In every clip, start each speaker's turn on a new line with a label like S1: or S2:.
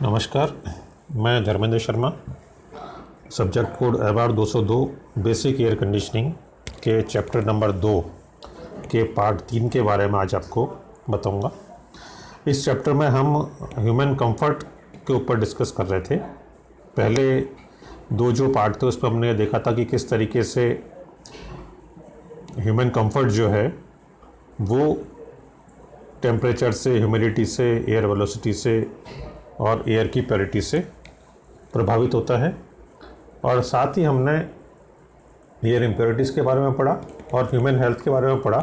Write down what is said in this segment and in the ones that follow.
S1: नमस्कार, मैं Dharmendra Sharma. Subject code एबार 202 बेसिक एयर कंडीशनिंग के चैप्टर नंबर 2 के पार्ट 3 के बारे में आज आपको बताऊंगा। इस चैप्टर में हम ह्यूमन कंफर्ट के ऊपर डिस्कस कर रहे थे। पहले दो जो पार्ट थे उस पर हमने देखा था कि किस तरीके से ह्यूमन कंफर्ट जो है वो टेम्परेचर से, ह्यूमिडिटी से, एयर वेलोसिटी से और एयर की प्योरिटी से प्रभावित होता है। और साथ ही हमने एयर इम्प्योरिटीज़ के बारे में पढ़ा और ह्यूमन हेल्थ के बारे में पढ़ा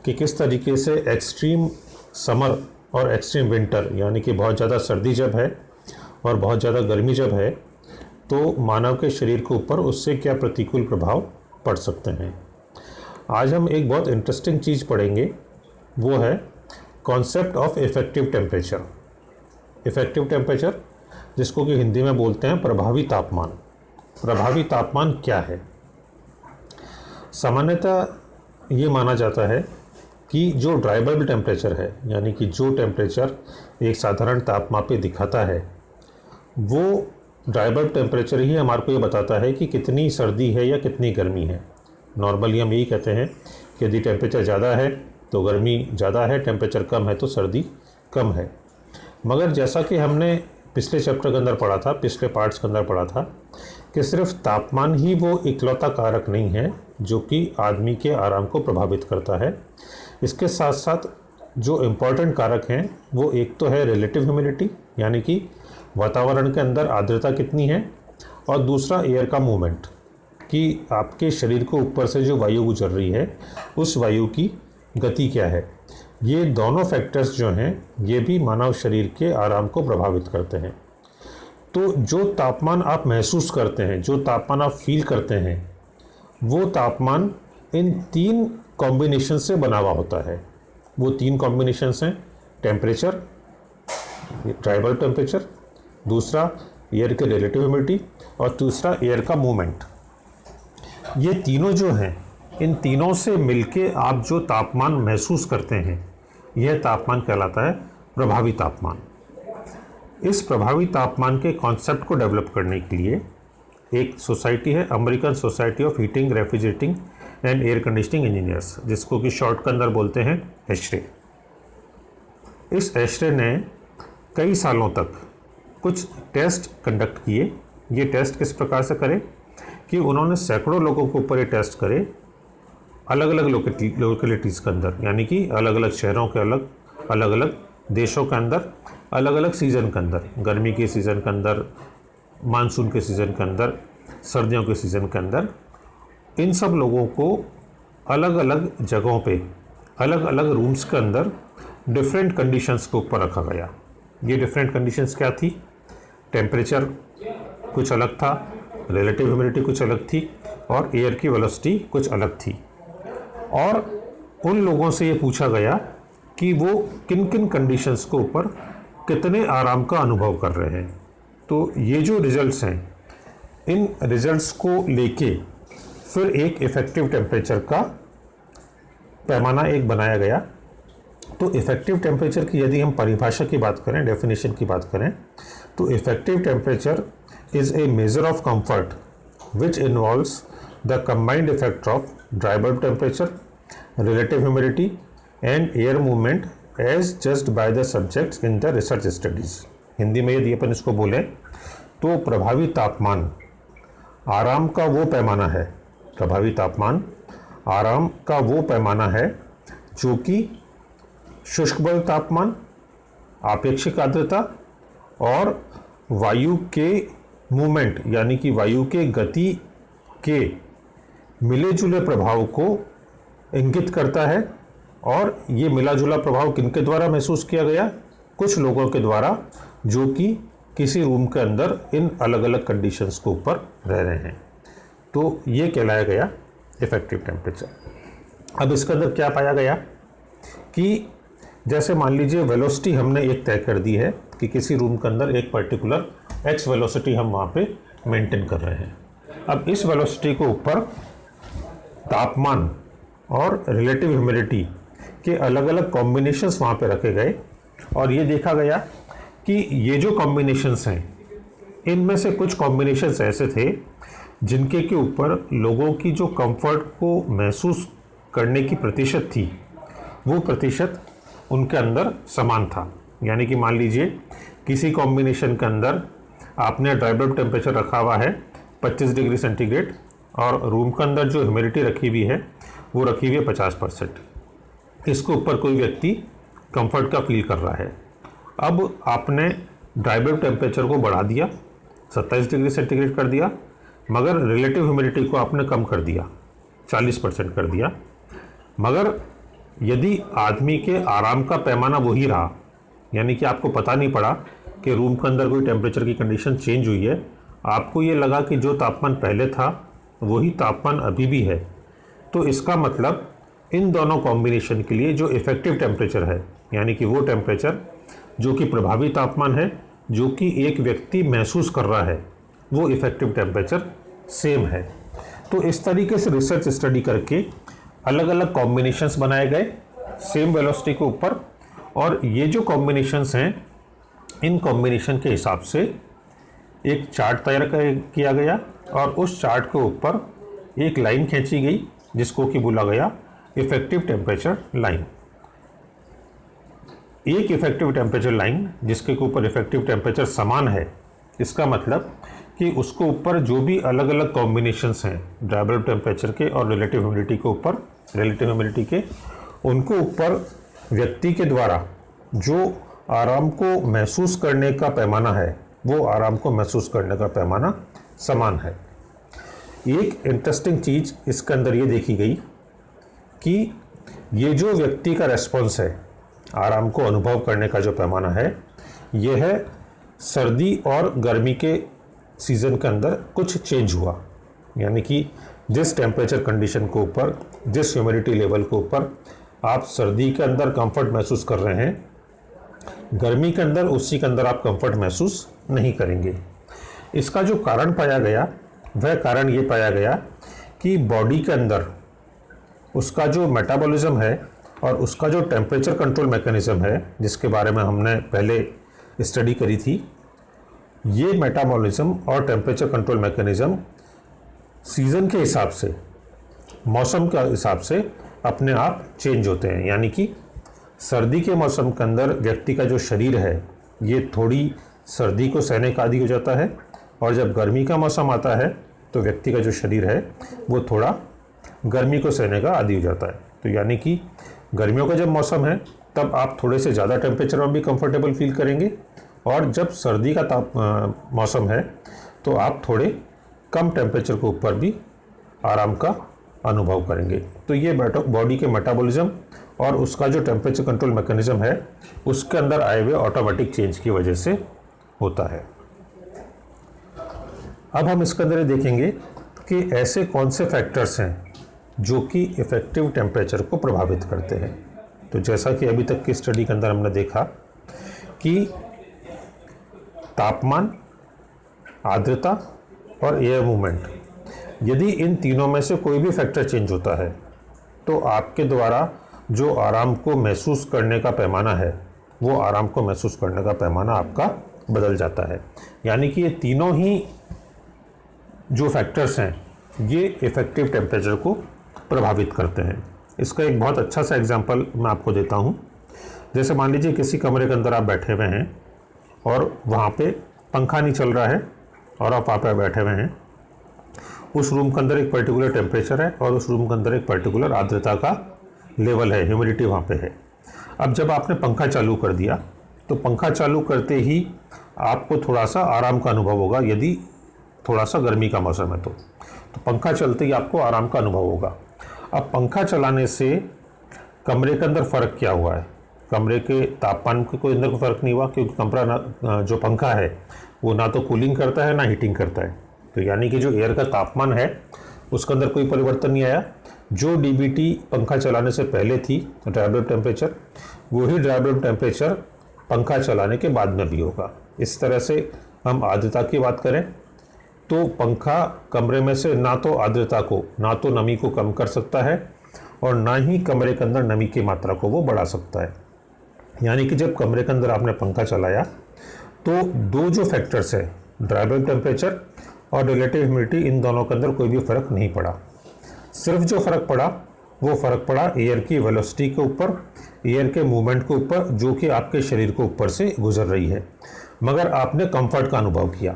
S1: कि किस तरीके से एक्सट्रीम समर और एक्सट्रीम विंटर, यानी कि बहुत ज़्यादा सर्दी जब है और बहुत ज़्यादा गर्मी जब है, तो मानव के शरीर के ऊपर उससे क्या प्रतिकूल प्रभाव पड़ सकते हैं। आज हम एक बहुत इंटरेस्टिंग चीज़ पढ़ेंगे, वो है concept of effective temperature. Effective temperature, जिसको कि हिंदी में बोलते हैं प्रभावी तापमान। प्रभावी तापमान क्या है? सामान्यतः ये माना जाता है कि जो ड्राई बल्ब टेम्परेचर है, यानी कि जो टेम्परेचर एक साधारण तापमान पे दिखाता है, वो ड्राई बल्ब टेम्परेचर ही हमारे को ये बताता है कि कितनी सर्दी है या कितनी गर्मी है। नॉर्मली हम यही कहते हैं कि यदि टेम्परेचर ज़्यादा है तो गर्मी ज़्यादा है, टेम्परेचर कम है तो सर्दी कम है। मगर जैसा कि हमने पिछले चैप्टर के अंदर पढ़ा था, पिछले पार्ट्स के अंदर पढ़ा था कि सिर्फ तापमान ही वो इकलौता कारक नहीं है जो कि आदमी के आराम को प्रभावित करता है। इसके साथ साथ जो इम्पोर्टेंट कारक हैं वो एक तो है रिलेटिव ह्यूमिडिटी, यानी कि वातावरण के अंदर आर्द्रता कितनी है, और दूसरा एयर का मूवमेंट, कि आपके शरीर को ऊपर से जो वायु गुजर रही है उस वायु की गति क्या है। ये दोनों फैक्टर्स जो हैं ये भी मानव शरीर के आराम को प्रभावित करते हैं। तो जो तापमान आप महसूस करते हैं, जो तापमान आप फील करते हैं, वो तापमान इन तीन कॉम्बिनेशन से बना हुआ होता है। वो तीन कॉम्बिनेशंस हैं: टेम्परेचर, ड्राई बल्ब टेम्परेचर, दूसरा एयर के रिलेटिव ह्यूमिडिटी, और तीसरा एयर का मूवमेंट। ये तीनों जो हैं, इन तीनों से मिलके आप जो तापमान महसूस करते हैं, यह तापमान कहलाता है प्रभावी तापमान। इस प्रभावी तापमान के कॉन्सेप्ट को डेवलप करने के लिए एक सोसाइटी है, American society of heating, refrigerating and air conditioning engineers, जिसको कि शॉर्ट के अंदर बोलते हैं एशरे। इस एशरे ने कई सालों तक कुछ टेस्ट कंडक्ट किए। ये टेस्ट किस प्रकार से करे कि उन्होंने सैकड़ों लोगों के ऊपर ये टेस्ट करे, अलग अलग लोकेलिटीज़ के अंदर, यानी कि अलग अलग शहरों के अलग अलग देशों के अंदर, अलग अलग सीज़न के अंदर, गर्मी के सीज़न के अंदर, मानसून के सीज़न के अंदर, सर्दियों के सीज़न के अंदर, इन सब लोगों को अलग अलग जगहों पे, अलग अलग रूम्स के अंदर डिफरेंट कंडीशंस के ऊपर रखा गया। ये डिफरेंट कंडीशंस क्या थी? टेम्परेचर कुछ अलग था, रिलेटिव ह्यूमिडिटी कुछ अलग थी, और एयर की वेलोसिटी कुछ अलग थी। और उन लोगों से ये पूछा गया कि वो किन किन कंडीशंस के ऊपर कितने आराम का अनुभव कर रहे हैं। तो ये जो रिजल्ट्स हैं, इन रिजल्ट्स को लेके फिर एक इफ़ेक्टिव टेम्परेचर का पैमाना एक बनाया गया। तो इफ़ेक्टिव टेम्परेचर की यदि हम परिभाषा की बात करें, डेफिनेशन की बात करें, तो effective temperature is a measure of comfort which involves the combined effect of dry bulb temperature, relative humidity and air movement as judged by the subjects in the research studies। Hindi में यदि अपन इसको बोलें तो प्रभावी तापमान आराम का वो पैमाना है, प्रभावी तापमान आराम का वो पैमाना है जो कि शुष्क बल्ब तापमान, आपेक्षिक आर्द्रता और वायु के मूवमेंट, यानी कि वायु के गति के मिले जुले प्रभाव को इंगित करता है। और ये मिला जुला प्रभाव किनके द्वारा महसूस किया गया? कुछ लोगों के द्वारा जो कि किसी रूम के अंदर इन अलग अलग कंडीशंस के ऊपर रह रहे हैं। तो ये कहलाया गया इफ़ेक्टिव टेम्परेचर। अब इसके अंदर क्या पाया गया कि जैसे मान लीजिए वेलोसिटी हमने एक तय कर दी है कि किसी रूम के अंदर एक पर्टिकुलर एक्स वेलोसिटी हम वहाँ पे मेंटेन कर रहे हैं। अब इस वेलोसिटी के ऊपर तापमान और रिलेटिव ह्यूमिडिटी के अलग अलग कॉम्बिनेशंस वहाँ पे रखे गए, और ये देखा गया कि ये जो कॉम्बिनेशंस हैं, इनमें से कुछ कॉम्बिनेशंस ऐसे थे जिनके के ऊपर लोगों की जो कंफर्ट को महसूस करने की प्रतिशत थी, वो प्रतिशत उनके अंदर समान था। यानी कि मान लीजिए किसी कॉम्बिनेशन के अंदर आपने ड्राई बल्ब टेम्परेचर रखा हुआ है 25 डिग्री सेंटीग्रेड और रूम के अंदर जो ह्यूमिडिटी रखी हुई है वो रखी हुई है 50%। इसके ऊपर कोई व्यक्ति कंफर्ट का फील कर रहा है। अब आपने ड्राई बल्ब टेम्परेचर को बढ़ा दिया, 27 डिग्री सेंटीग्रेड कर दिया, मगर रिलेटिव ह्यूमिडिटी को आपने कम कर दिया, 40% कर दिया। मगर यदि आदमी के आराम का पैमाना वही रहा, यानी कि आपको पता नहीं पड़ा कि रूम के अंदर कोई टेम्परेचर की कंडीशन चेंज हुई है, आपको ये लगा कि जो तापमान पहले था वही तापमान अभी भी है, तो इसका मतलब इन दोनों कॉम्बिनेशन के लिए जो इफ़ेक्टिव टेम्परेचर है, यानी कि वो टेम्परेचर जो कि प्रभावी तापमान है, जो कि एक व्यक्ति महसूस कर रहा है, वो इफ़ेक्टिव टेम्परेचर सेम है। तो इस तरीके से रिसर्च स्टडी करके अलग अलग कॉम्बिनेशंस बनाए गए सेम वेलोसिटी के ऊपर, और ये जो कॉम्बिनेशंस हैं, इन कॉम्बिनेशन के हिसाब से एक चार्ट तैयार किया गया और उस चार्ट के ऊपर एक लाइन खींची गई जिसको कि बोला गया इफ़ेक्टिव टेम्परेचर लाइन। एक इफ़ेक्टिव टेम्परेचर लाइन जिसके ऊपर इफ़ेक्टिव टेम्परेचर समान है, इसका मतलब कि उसके ऊपर जो भी अलग अलग कॉम्बिनेशंस हैं ड्राई बल्ब टेम्परेचर के और रिलेटिव ह्यूमिडिटी के ऊपर, रिलेटिव ह्यूमिडिटी के, उनको ऊपर व्यक्ति के द्वारा जो आराम को महसूस करने का पैमाना है, वो आराम को महसूस करने का पैमाना समान है। एक इंटरेस्टिंग चीज़ इसके अंदर ये देखी गई कि ये जो व्यक्ति का रेस्पॉन्स है, आराम को अनुभव करने का जो पैमाना है, यह है सर्दी और गर्मी के सीज़न के अंदर कुछ चेंज हुआ। यानी कि जिस टेम्परेचर कंडीशन के ऊपर, जिस ह्यूमिडिटी लेवल के ऊपर आप सर्दी के अंदर कंफर्ट महसूस कर रहे हैं, गर्मी के अंदर उसी के अंदर आप कंफर्ट महसूस नहीं करेंगे। इसका जो कारण पाया गया, वह कारण ये पाया गया कि बॉडी के अंदर उसका जो मेटाबॉलिज्म है और उसका जो टेम्परेचर कंट्रोल मैकेनिज़्म है, जिसके बारे में हमने पहले स्टडी करी थी, ये मेटाबॉलिज्म और टेम्परेचर कंट्रोल मैकेनिज़्म सीज़न के हिसाब से, मौसम के हिसाब से अपने आप चेंज होते हैं। यानी कि सर्दी के मौसम के अंदर व्यक्ति का जो शरीर है, ये थोड़ी सर्दी को सहने का आदी हो जाता है, और जब गर्मी का मौसम आता है तो व्यक्ति का जो शरीर है वो थोड़ा गर्मी को सहने का आदी हो जाता है। तो यानी कि गर्मियों का जब मौसम है तब आप थोड़े से ज़्यादा टेम्परेचर में भी कंफर्टेबल फील करेंगे, और जब सर्दी का मौसम है तो आप थोड़े कम टेम्परेचर के ऊपर भी आराम का अनुभव करेंगे। तो ये बॉडी के मेटाबॉलिज्म और उसका जो टेम्परेचर कंट्रोल मैकेनिज़्म है, उसके अंदर आए हुए ऑटोमेटिक चेंज की वजह से होता है। अब हम इसके अंदर देखेंगे कि ऐसे कौन से फैक्टर्स हैं जो कि इफ़ेक्टिव टेम्परेचर को प्रभावित करते हैं। तो जैसा कि अभी तक की स्टडी के अंदर हमने देखा कि तापमान, आर्द्रता और एयर मूवमेंट, यदि इन तीनों में से कोई भी फैक्टर चेंज होता है तो आपके द्वारा जो आराम को महसूस करने का पैमाना है, वो आराम को महसूस करने का पैमाना आपका बदल जाता है। यानी कि ये तीनों ही जो फैक्टर्स हैं, ये इफ़ेक्टिव टेम्परेचर को प्रभावित करते हैं। इसका एक बहुत अच्छा सा एग्जांपल मैं आपको देता हूँ। जैसे मान लीजिए किसी कमरे के अंदर आप बैठे हुए हैं और वहाँ पे पंखा नहीं चल रहा है और आप वहाँ पे बैठे हुए हैं। उस रूम के अंदर एक पर्टिकुलर टेम्परेचर है और उस रूम के अंदर एक पर्टिकुलर आर्द्रता का लेवल है, ह्यूमिडिटी वहाँ पे है। अब जब आपने पंखा चालू कर दिया तो पंखा चालू करते ही आपको थोड़ा सा आराम का अनुभव होगा, यदि थोड़ा सा गर्मी का मौसम है तो पंखा चलते ही आपको आराम का अनुभव होगा। अब पंखा चलाने से कमरे के अंदर फ़र्क क्या हुआ है? कमरे के तापमान के कोई अंदर कोई फ़र्क नहीं हुआ, क्योंकि कमरा जो पंखा है वो ना तो कूलिंग करता है ना हीटिंग करता है। तो यानी कि जो एयर का तापमान है उसके अंदर कोई परिवर्तन नहीं आया। जो डीबीटी पंखा चलाने से पहले थी ड्राई बल्ब टेम्परेचर, वही ड्राई बल्ब टेम्परेचर पंखा चलाने के बाद में भी होगा। इस तरह से हम आर्द्रता की बात करें तो पंखा कमरे में से ना तो आर्द्रता को, ना तो नमी को कम कर सकता है और ना ही कमरे के अंदर नमी की मात्रा को वो बढ़ा सकता है। यानी कि जब कमरे के अंदर आपने पंखा चलाया तो दो जो फैक्टर्स है, ड्राई टेम्परेचर और रिलेटिव ह्यूमिडिटी, इन दोनों के अंदर कोई भी फ़र्क नहीं पड़ा। सिर्फ जो फ़र्क पड़ा वो फ़र्क पड़ा एयर की वेलोसिटी के ऊपर, एयर के मूवमेंट के ऊपर, जो कि आपके शरीर के ऊपर से गुजर रही है। मगर आपने कंफर्ट का अनुभव किया।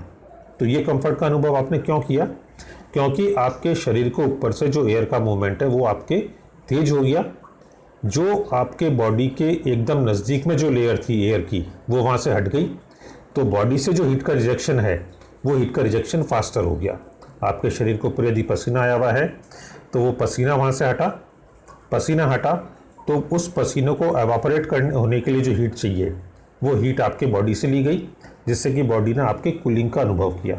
S1: तो ये कंफर्ट का अनुभव आपने क्यों किया? क्योंकि आपके शरीर के ऊपर से जो एयर का मूवमेंट है वो आपके तेज हो गया। जो आपके बॉडी के एकदम नज़दीक में जो लेयर थी एयर की, वो वहाँ से हट गई। तो बॉडी से जो हीट का रिजेक्शन है, वो हीट का रिजेक्शन फास्टर हो गया। आपके शरीर के ऊपर यदि पसीना आया हुआ है तो वो पसीना वहाँ से हटा, पसीना हटा तो उस पसीने को एवापोरेट करने होने के लिए जो हीट चाहिए वो हीट आपके बॉडी से ली गई, जिससे कि बॉडी ने आपके कूलिंग का अनुभव किया।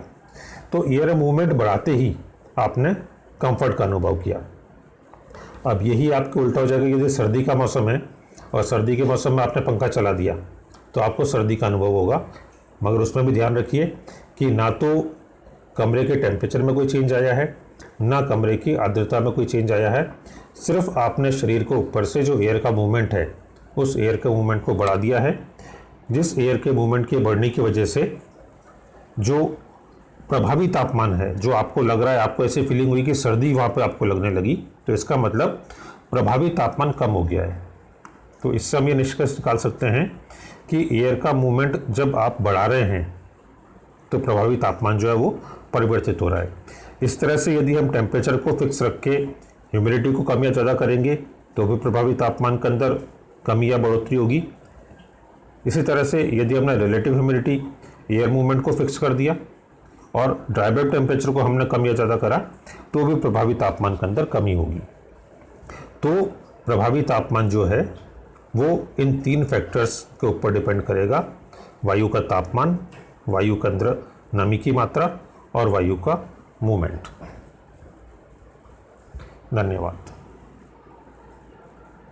S1: तो एयर मूवमेंट बढ़ाते ही आपने कंफर्ट का अनुभव किया। अब यही आपको उल्टा हो जाएगा, यदि सर्दी का मौसम है और सर्दी के मौसम में आपने पंखा चला दिया तो आपको सर्दी का अनुभव होगा। मगर उसमें भी ध्यान रखिए कि ना तो कमरे के टेम्परेचर में कोई चेंज आया है, ना कमरे की आर्द्रता में कोई चेंज आया है। सिर्फ आपने शरीर के ऊपर से जो एयर का मूवमेंट है, उस एयर के मूवमेंट को बढ़ा दिया है, जिस एयर के मूवमेंट के बढ़ने की वजह से जो प्रभावी तापमान है, जो आपको लग रहा है, आपको ऐसी फीलिंग हुई कि सर्दी वहाँ पे आपको लगने लगी, तो इसका मतलब प्रभावी तापमान कम हो गया है। तो इससे हम ये निष्कर्ष निकाल सकते हैं कि एयर का मूवमेंट जब आप बढ़ा रहे हैं तो प्रभावी तापमान जो है वो परिवर्तित हो रहा है। इस तरह से यदि हम टेम्परेचर को फिक्स रख के ह्यूमिडिटी को कम या ज़्यादा करेंगे तो भी प्रभावी तापमान के अंदर कमी या बढ़ोतरी होगी। इसी तरह से यदि हमने रिलेटिव ह्यूमिडिटी, एयर मूवमेंट को फिक्स कर दिया और ड्राई बल्ब टेम्परेचर को हमने कम या ज़्यादा करा तो भी प्रभावी तापमान के अंदर कमी होगी। तो प्रभावी तापमान जो है वो इन तीन फैक्टर्स के ऊपर डिपेंड करेगा: वायु का तापमान, वायु के अंदर नमी की मात्रा और वायु का मूवमेंट। धन्यवाद।